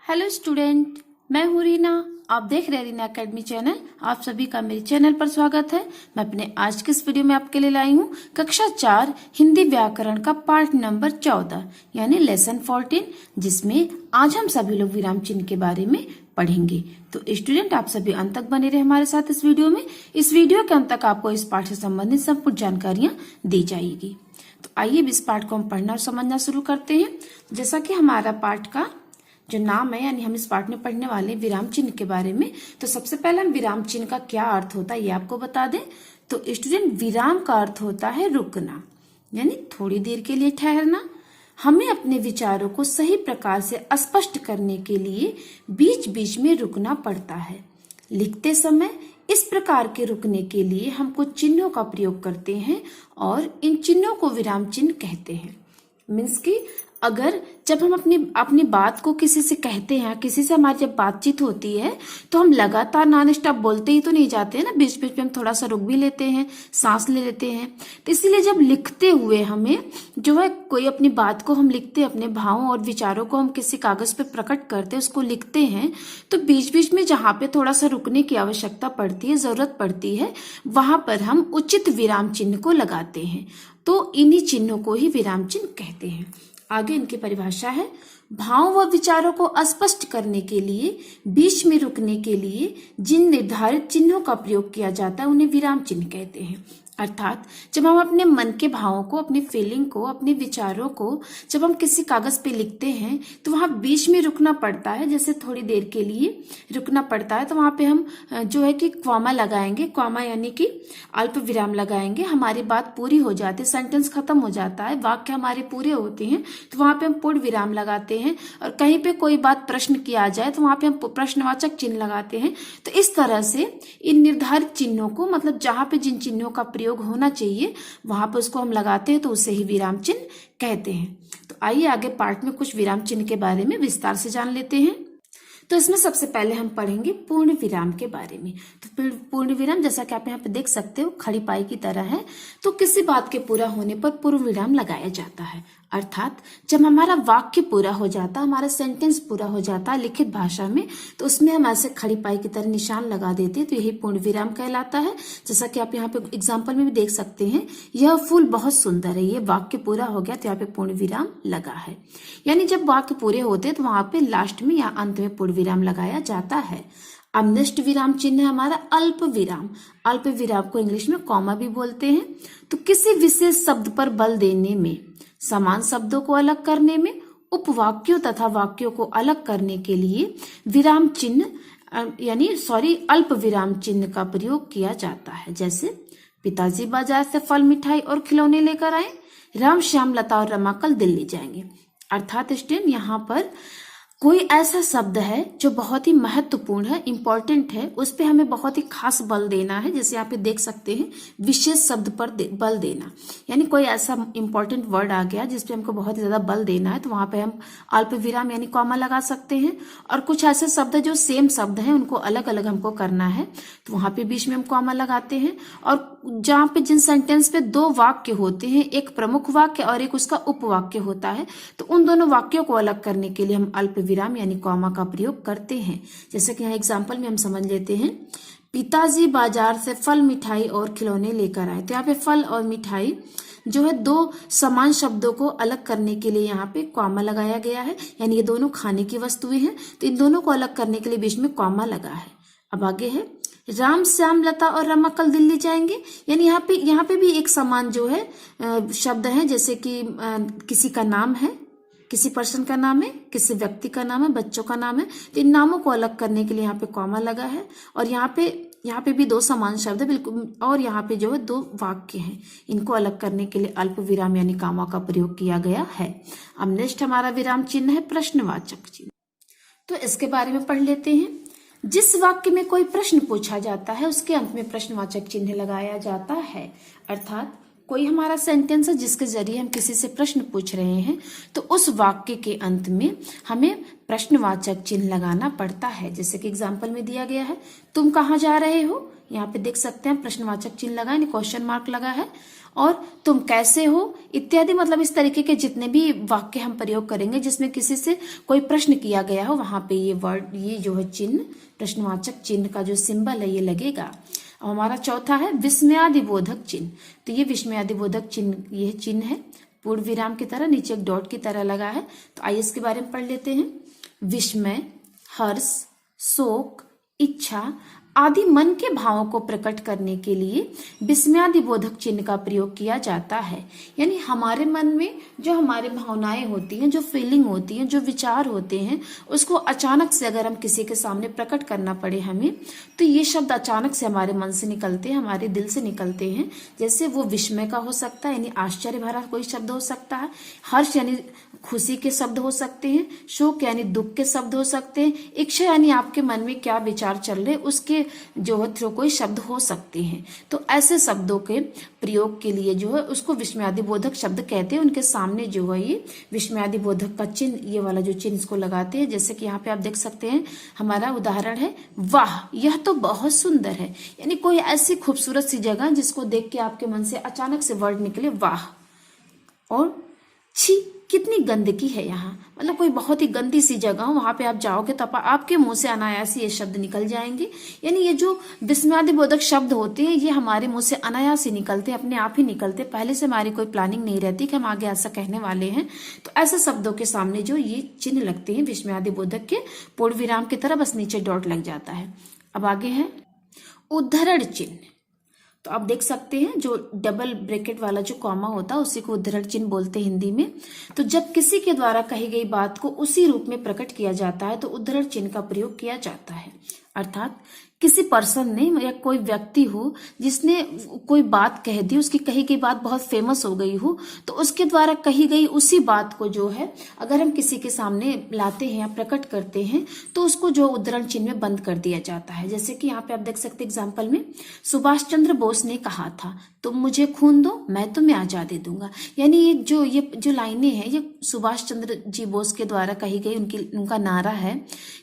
Hello student, मैं हूँ रीना। आप देख रहे हैं रीना एकेडमी चैनल। आप सभी का मेरे चैनल पर स्वागत है। मैं अपने आज के इस वीडियो में आपके लिए लाई हूँ कक्षा 4 हिंदी व्याकरण का पार्ट नंबर 14 यानी लेसन 14, जिसमें आज हम सभी लोग विराम चिन्ह के बारे में पढ़ेंगे। तो स्टूडेंट, आप सभी अंत तक बने रहे हमारे साथ इस वीडियो में। इस वीडियो के अंत तक आपको इस पाठ से संबंधित संपूर्ण जानकारियां दी जाएगी। तो आइए इस पाठ को हम पढ़ना और समझना शुरू करते हैं। जैसा कि हमारा पाठ का जो नाम है, यानी हम इस पाठ में पढ़ने वाले विराम चिन्ह के बारे में। तो सबसे पहले हम विराम चिन्ह का क्या अर्थ होता है ये आपको बता दें। तो स्टूडेंट, विराम का अर्थ होता है रुकना, यानी थोड़ी देर के लिए ठहरना। हमें अपने विचारों को सही प्रकार से स्पष्ट करने के लिए बीच बीच में रुकना पड़ता है। लिखते समय इस प्रकार के रुकने के लिए हम कुछ चिन्हों का प्रयोग करते हैं और इन चिन्हों को विराम चिन्ह कहते हैं। मीन्स की अगर जब हम अपनी बात को किसी से कहते हैं, किसी से हमारी जब बातचीत होती है, तो हम लगातार नॉन स्टॉप बोलते ही तो नहीं जाते हैं ना, बीच बीच में हम थोड़ा सा रुक भी लेते हैं, सांस ले लेते हैं। तो इसीलिए जब लिखते हुए हमें जो है कोई अपनी बात को हम लिखते हैं, अपने भावों और विचारों को हम किसी कागज पे प्रकट करते हैं, उसको लिखते हैं, तो बीच बीच में जहाँ पे थोड़ा सा रुकने की आवश्यकता पड़ती है, जरूरत पड़ती है, वहां पर हम उचित विराम चिन्ह को लगाते हैं। तो इन्हीं चिन्हों को ही विराम चिन्ह कहते हैं। आगे इनकी परिभाषा है, भाव व विचारों को स्पष्ट करने के लिए बीच में रुकने के लिए जिन निर्धारित चिन्हों का प्रयोग किया जाता है उन्हें विराम चिन्ह कहते हैं। अर्थात जब हम अपने मन के भावों को, अपनी फीलिंग को, अपने विचारों को जब हम किसी कागज पे लिखते हैं तो वहां बीच में रुकना पड़ता है, जैसे थोड़ी देर के लिए रुकना पड़ता है। तो वहां पे हम जो है कि कॉमा लगाएंगे, कॉमा यानी कि अल्प विराम लगाएंगे। हमारी बात पूरी हो जाती है, सेंटेंस खत्म हो जाता है, वाक्य हमारे पूरे होते हैं, तो वहां पे हम पूर्ण विराम लगाते हैं। और कहीं पे कोई बात प्रश्न किया जाए तो वहां पे हम प्रश्नवाचक चिन्ह लगाते हैं। तो इस तरह से इन निर्धारित चिन्हों को, मतलब जहां पे जिन चिन्हों का प्रयोग होना चाहिए वहां पर उसको हम लगाते हैं, तो उसे ही विराम चिन्ह कहते हैं। तो आइए आगे पार्ट में कुछ विराम चिन्ह के बारे में विस्तार से जान लेते हैं। तो इसमें सबसे पहले हम पढ़ेंगे पूर्ण विराम के बारे में। तो पूर्ण विराम, जैसा कि आप यहाँ पे देख सकते हो, खड़ी पाई की तरह है। तो किसी बात के पूरा होने पर पूर्ण विराम लगाया जाता है। अर्थात जब हमारा वाक्य पूरा हो जाता, हमारा सेंटेंस पूरा हो जाता है लिखित भाषा में, तो उसमें हम ऐसे खड़ी पाई की तरह निशान लगा देते हैं, तो यही पूर्ण विराम कहलाता है। जैसा कि आप यहाँ पे एग्जाम्पल में भी देख सकते हैं, यह फूल बहुत सुंदर है, ये वाक्य पूरा हो गया तो यहाँ पे पूर्ण विराम लगा है। यानी जब वाक्य पूरे होते हैं तो वहां पे लास्ट में या अंत में पूर्ण विराम लगाया जाता है। अब नेक्स्ट विराम चिन्ह है हमारा अल्प विराम। अल्प विराम को इंग्लिश में कॉमा भी बोलते हैं। तो किसी विशेष शब्द पर बल देने में, समान शब्दों को अलग करने में, उपवाक्यों तथा वाक्यों को अलग करने के लिए विराम चिन्ह अल्प विराम चिन्ह का प्रयोग किया जाता है। जैसे पिताजी बाजार से फल, मिठाई और खिलौने लेकर आए, राम, श्याम, लता और रमा कल दिल्ली जाएंगे। अर्थात स्टूडेंट, यहाँ पर कोई ऐसा शब्द है जो बहुत ही महत्वपूर्ण है, इंपॉर्टेंट है, उस पे हमें बहुत ही खास बल देना है। जैसे यहाँ पे देख सकते हैं, विशेष शब्द पर बल देना, यानी कोई ऐसा इंपॉर्टेंट वर्ड आ गया जिसपे हमको बहुत ही ज्यादा बल देना है, तो वहां पे हम अल्प विराम यानी कॉमा लगा सकते हैं। और कुछ ऐसे शब्द जो सेम शब्द हैं उनको अलग अलग हमको करना है, तो वहां पे बीच में हम कॉमा लगाते हैं। और जहाँ पे जिन सेंटेंस पे दो वाक्य होते हैं, एक प्रमुख वाक्य और एक उसका उपवाक्य होता है, तो उन दोनों वाक्यों को अलग करने के लिए हम अल्प विराम यानी कॉमा का प्रयोग करते हैं। जैसे कि यहाँ एग्जाम्पल में हम समझ लेते हैं, पिताजी बाजार से फल, मिठाई और खिलौने लेकर आए। तो यहाँ पे फल और मिठाई जो है दो समान शब्दों को अलग करने के लिए यहाँ पे कॉमा लगाया गया है, यानी ये दोनों खाने की वस्तुएं हैं, तो इन दोनों को अलग करने के लिए बीच में कॉमा लगा है। अब आगे है, राम, श्याम, लता और रमा कल दिल्ली जाएंगे। यानी यहाँ पे भी एक समान जो है शब्द है, जैसे कि किसी का नाम है, किसी पर्सन का नाम है, किसी व्यक्ति का नाम है, बच्चों का नाम है, तो इन नामों को अलग करने के लिए यहाँ पे कॉमा लगा है। और यहाँ पे भी दो समान शब्द है बिल्कुल, और यहाँ पे जो है दो वाक्य हैं, इनको अलग करने के लिए अल्प विराम यानी कॉमा का प्रयोग किया गया है। अब नेक्स्ट हमारा विराम चिन्ह है प्रश्नवाचक चिन्ह। तो इसके बारे में पढ़ लेते हैं। जिस वाक्य में कोई प्रश्न पूछा जाता है उसके अंत में प्रश्नवाचक चिन्ह लगाया जाता है। अर्थात कोई हमारा सेंटेंस है जिसके जरिए हम किसी से प्रश्न पूछ रहे हैं, तो उस वाक्य के अंत में हमें प्रश्नवाचक चिन्ह लगाना पड़ता है। जैसे कि एग्जाम्पल में दिया गया है, तुम कहाँ जा रहे हो, यहाँ पे देख सकते हैं प्रश्नवाचक चिन्ह लगा है, क्वेश्चन मार्क लगा है। और तुम कैसे हो इत्यादि, मतलब इस तरीके के जितने भी वाक्य हम प्रयोग करेंगे जिसमें किसी से कोई प्रश्न किया गया हो, वहां पे ये वर्ड, ये जो है चिन्ह, प्रश्नवाचक चिन्ह का जो सिंबल है ये लगेगा। अब हमारा चौथा है विस्मयादिबोधक चिन्ह। तो ये विस्मयादिबोधक चिन्ह, ये चिन्ह है पूर्ण विराम की तरह, नीचे एक डॉट की तरह लगा है। तो आइए इसके बारे में पढ़ लेते हैं। विस्मय, हर्ष, शोक, इच्छा आदि मन के भावों को प्रकट करने के लिए विस्मयादिबोधक चिन्ह का प्रयोग किया जाता है। यानी हमारे मन में जो हमारे भावनाएं होती हैं, जो फीलिंग होती हैं, जो विचार होते हैं, उसको अचानक से अगर हम किसी के सामने प्रकट करना पड़े हमें, तो ये शब्द अचानक से हमारे मन से निकलते हैं, हमारे दिल से निकलते हैं। जैसे वो विस्मय का हो सकता है, यानी आश्चर्य भरा कोई शब्द हो सकता है। हर्ष यानी खुशी के शब्द हो सकते हैं। शोक यानी दुख के शब्द हो सकते हैं। इच्छा यानी आपके मन में क्या विचार चल रहे उसके जो है थ्रू कोई शब्द हो सकते हैं। तो ऐसे शब्दों के प्रयोग के लिए जो है उसको विस्मयादिबोधक शब्द कहते हैं। उनके सामने जो है ये विस्मयादिबोधक का चिन्ह, ये वाला जो चिन्ह इसको लगाते हैं। जैसे कि यहाँ पे आप देख सकते हैं, हमारा उदाहरण है, वाह यह तो बहुत सुंदर है। यानी कोई ऐसी खूबसूरत सी जगह जिसको देख के आपके मन से अचानक से वर्ड निकले वाह। और छी कितनी गंदगी है यहाँ, मतलब कोई बहुत ही गंदी सी जगह हो, वहां पे आप जाओगे तो आपके मुंह से अनायास ये शब्द निकल जाएंगे। यानी ये जो विस्मयादिबोधक शब्द होते हैं ये हमारे मुंह से अनायास ही निकलते हैं, अपने आप ही निकलते, पहले से हमारी कोई प्लानिंग नहीं रहती कि हम आगे ऐसा कहने वाले हैं। तो ऐसे शब्दों के सामने जो ये चिन्ह लगते हैं विस्मयादिबोधक के, पूर्ण विराम की तरह बस नीचे डॉट लग जाता है। अब आगे है उद्धरण चिन्ह। तो आप देख सकते हैं जो डबल ब्रैकेट वाला जो कॉमा होता है उसी को उद्धरण चिन्ह बोलते हैं हिंदी में। तो जब किसी के द्वारा कही गई बात को उसी रूप में प्रकट किया जाता है तो उद्धरण चिन्ह का प्रयोग किया जाता है। अर्थात किसी पर्सन ने या कोई व्यक्ति हो जिसने कोई बात कह दी, उसकी कही गई बात बहुत फेमस हो गई हो, तो उसके द्वारा कही गई उसी बात को जो है अगर हम किसी के सामने लाते हैं या प्रकट करते हैं तो उसको जो उद्धरण चिन्ह में बंद कर दिया जाता है। जैसे कि यहाँ पे आप देख सकते एग्जाम्पल में, सुभाष चंद्र बोस ने कहा था तुम मुझे खून दो मैं तुम्हें आजादी दूंगा। यानी ये जो लाइनें हैं ये सुभाष चंद्र जी बोस के द्वारा कही गई, उनका नारा है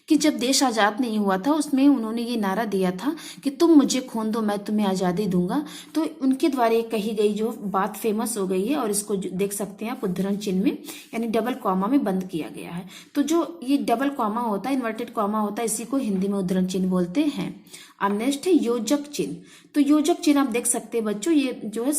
कि जब देश आजाद नहीं हुआ था उसमें उन्होंने ये नारा दिया था कि तुम मुझे खून दो मैं तुम्हें आजादी दूंगा। तो उनके द्वारा कही गई जो बात फेमस हो गई है और इसको देख सकते हैं आप उद्धरण चिन्ह में, यानी डबल कॉमा में बंद किया गया है। तो जो ये डबल कॉमा होता है, इन्वर्टेड कॉमा होता है, इसी को हिंदी में उद्धरण चिन्ह बोलते हैं। अब नेक्स्ट है योजक चिन्ह। तो योजक चिन्ह आप देख सकते हैं बच्चों, ये जो है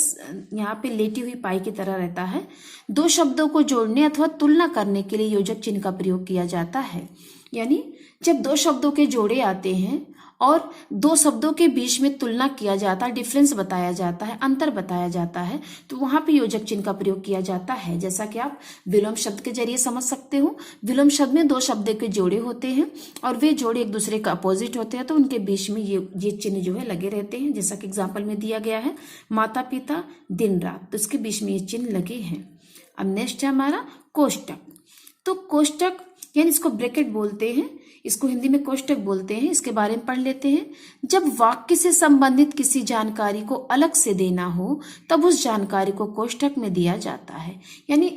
यहाँ पे लेटी हुई पाई की तरह रहता है। दो शब्दों को जोड़ने अथवा तुलना करने के लिए योजक चिन्ह का प्रयोग किया जाता है। यानी जब दो शब्दों के जोड़े आते हैं और दो शब्दों के बीच में तुलना किया जाता है, डिफरेंस बताया जाता है, अंतर बताया जाता है, तो वहां पे योजक चिन्ह का प्रयोग किया जाता है। जैसा कि आप विलोम शब्द के जरिए समझ सकते हो। विलोम शब्द में दो शब्द के जोड़े होते हैं और वे जोड़े एक दूसरे का अपोजिट होते हैं, तो उनके बीच में ये चिन्ह जो है लगे रहते हैं। जैसा कि एग्जाम्पल में दिया गया है, माता पिता दिन रात, तो इसके बीच में ये चिन्ह लगे हैं। अब नेक्स्ट है हमारा कोष्टक। तो कोष्टक यानी इसको ब्रैकेट बोलते हैं, इसको हिंदी में कोष्टक बोलते हैं। इसके बारे में पढ़ लेते हैं। जब वाक्य से संबंधित किसी जानकारी को अलग से देना हो तब उस जानकारी को कोष्टक में दिया जाता है। यानी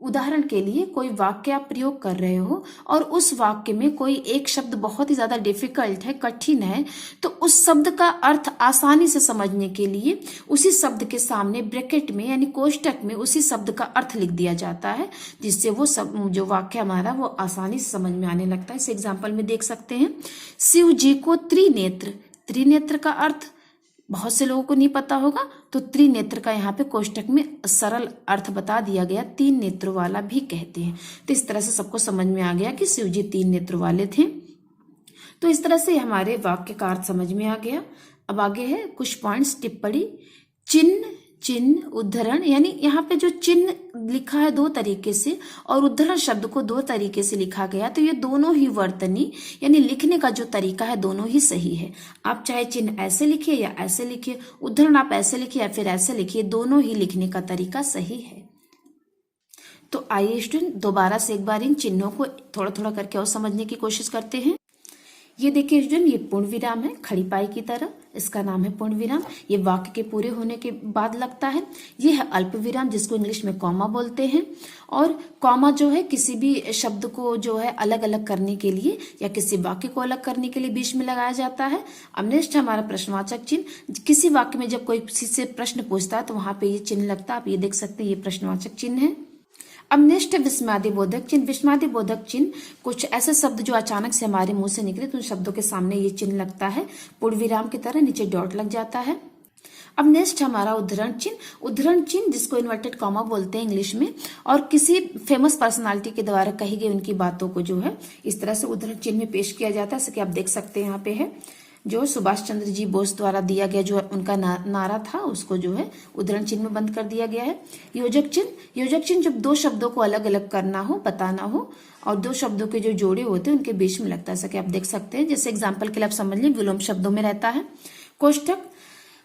उदाहरण के लिए कोई वाक्य आप प्रयोग कर रहे हो और उस वाक्य में कोई एक शब्द बहुत ही ज्यादा डिफिकल्ट है, कठिन है, तो उस शब्द का अर्थ आसानी से समझने के लिए उसी शब्द के सामने ब्रैकेट में यानी कोष्टक में उसी शब्द का अर्थ लिख दिया जाता है, जिससे वो जो वाक्य हमारा वो आसानी से समझ में आने लगता है। इस एग्जाम्पल में देख सकते हैं, शिव जी को त्रिनेत्र। त्रिनेत्र का अर्थ बहुत से लोगों को नहीं पता होगा, तो त्रिनेत्र का यहाँ पे कोष्टक में सरल अर्थ बता दिया गया, तीन नेत्रों वाला भी कहते हैं। तो इस तरह से सबको समझ में आ गया कि शिव जी तीन नेत्र वाले थे। तो इस तरह से हमारे वाक्य का अर्थ समझ में आ गया। अब आगे है कुछ पॉइंट्स टिप्पणी। चिन्ह, चिन्ह, उद्धरण, यानी यहाँ पे जो चिन्ह लिखा है दो तरीके से और उद्धरण शब्द को दो तरीके से लिखा गया, तो ये दोनों ही वर्तनी यानी लिखने का जो तरीका है दोनों ही सही है। आप चाहे चिन्ह ऐसे लिखिए या ऐसे लिखिए, उद्धरण आप ऐसे लिखिए या फिर ऐसे लिखिए, दोनों ही लिखने का तरीका सही है। तो आइए स्टूडेंट दोबारा से एक बार इन चिन्हों को थोड़ा थोड़ा करके और समझने की कोशिश करते हैं। ये देखिए स्टूडेंट, ये पूर्ण विराम है खड़ी पाई की तरह, इसका नाम है पूर्ण विराम। ये वाक्य के पूरे होने के बाद लगता है। ये है अल्प विराम, जिसको इंग्लिश में कॉमा बोलते हैं। और कॉमा जो है किसी भी शब्द को जो है अलग अलग करने के लिए या किसी वाक्य को अलग करने के लिए बीच में लगाया जाता है। अब नेक्स्ट हमारा प्रश्नवाचक चिन्ह। किसी वाक्य में जब कोई किसी से प्रश्न पूछता है तो वहां पे ये चिन्ह लगता है। आप ये देख सकते हैं, ये प्रश्नवाचक चिन्ह है। अब नेक्स्ट है विस्मयादिबोधक चिन्ह। विस्मयादिबोधक चिन्ह कुछ ऐसे शब्द जो अचानक से हमारे मुंह से निकले तो उन शब्दों के सामने ये चिन्ह लगता है। पूर्ण विराम की तरह नीचे डॉट लग जाता है। अब नेक्स्ट हमारा उद्धरण चिन्ह। उद्धरण चिन्ह जिसको इन्वर्टेड कॉमा बोलते हैं इंग्लिश में, और किसी फेमस पर्सनालिटी के द्वारा कही गई उनकी बातों को जो है इस तरह से उद्धरण चिन्ह में पेश किया जाता है। जैसे कि आप देख सकते हैं यहाँ पे है जो सुभाष चंद्र जी बोस द्वारा दिया गया जो उनका नारा था, उसको जो है उद्धरण चिन्ह में बंद कर दिया गया है। योजक चिन्ह। योजक चिन्ह जब दो शब्दों को अलग अलग करना हो, बताना हो, और दो शब्दों के जो जोड़े होते हैं उनके बीच में लगता है। जैसा कि आप देख सकते हैं, जैसे एग्जाम्पल के लिए आप समझ लें, विलोम शब्दों में रहता है। कोष्टक,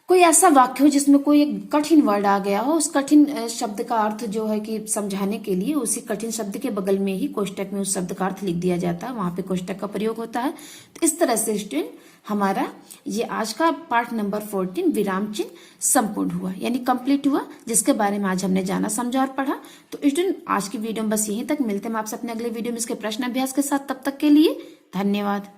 कोई ऐसा वाक्य हो जिसमें कोई एक कठिन वर्ड आ गया हो, उस कठिन शब्द का अर्थ जो है कि समझाने के लिए उसी कठिन शब्द के बगल में ही कोष्टक में उस शब्द का अर्थ लिख दिया जाता है, वहां पे कोष्टक का प्रयोग होता है। तो इस तरह से स्टूडेंट हमारा ये आज का पार्ट नंबर 14 विराम चिन्ह संपूर्ण हुआ, यानी कंप्लीट हुआ, जिसके बारे में आज हमने जाना, समझा और पढ़ा। तो स्टूडेंट आज की वीडियो में बस यहीं तक। मिलते हैं आपसे अपने अगले वीडियो में इसके प्रश्न अभ्यास के साथ। तब तक के लिए धन्यवाद।